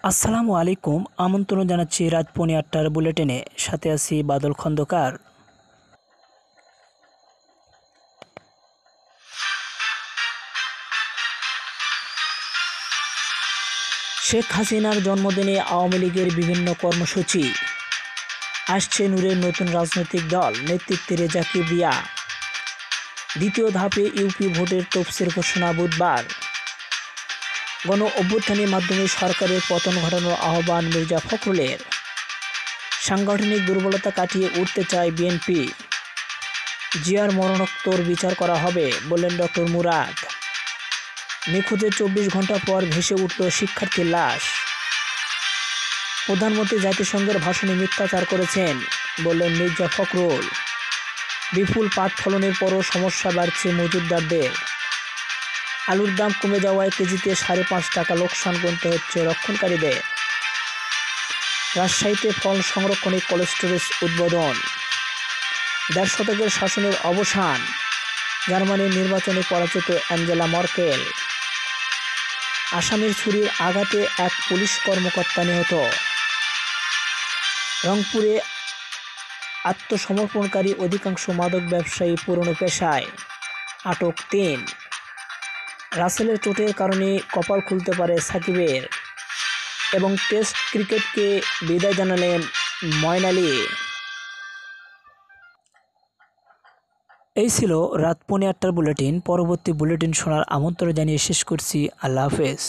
আসসালামু আলাইকুম। আমন্ত্রণ জানাচ্ছি রাত পৌনে ৮টার বুলেটিনে। সাথে আছি বাদল খন্দকার। শেখ হাসিনার জন্মদিনে আওয়ামী লীগের বিভিন্ন কর্মসূচি। আসছে নূরের নতুন রাজনৈতিক দল, নেতৃত্বে রেজা কিবরিয়া। দ্বিতীয় ধাপে ইউপি ভোটের তফসিল ঘোষণা বুধবার। গণ অভ্যুত্থানের মাধ্যমে সরকারের পতন ঘটানোর আহ্বান মির্জা ফখরুলের। সাংগঠনিক দুর্বলতা কাটিয়ে উঠতে চায় বিএনপি। জিয়ার মরণোত্তর বিচার করা হবে বললেন ডক্টর মুরাদ। নিখোঁজের ২৪ ঘন্টা পর ভেসে উঠল শিক্ষার্থীর লাশ। প্রধানমন্ত্রী জাতিসংঘের ভাষণে মিথ্যাচার করেছেন বললেন মির্জা ফখরুল। বিপুল পাট ফলনের পরও সমস্যা বাড়ছে মজুতদারদের। আলুর দাম কমে যাওয়ায় কেজিতে ৫.৫ টাকা লোকসান গুনতে হচ্ছে রক্ষণকারীদের। রাজশাহীতে ফল সংরক্ষণে কোল্ড স্টোরেজ উদ্বোধন। ১.৫ শতকের শাসনের অবসান। জার্মানির নির্বাচনে পরাজিত অ্যাঞ্জেলা মার্কেল। আসামির ছুরির আঘাতে এক পুলিশ কর্মকর্তা নিহত। রংপুরে আত্মসমর্পণকারী অধিকাংশ মাদক ব্যবসায়ী পুরনো পেশায়, আটক ৩। রাসেলের চোটের কারণে কপাল খুলতে পারে সাকিবের। এবং টেস্ট ক্রিকেটকে বিদায় জানালেন মঈন আলী। এই ছিল রাত পৌনে ৮টার বুলেটিন। পরবর্তী বুলেটিন শোনার আমন্ত্রণ জানিয়ে শেষ করছি। আল্লাহ হাফেজ।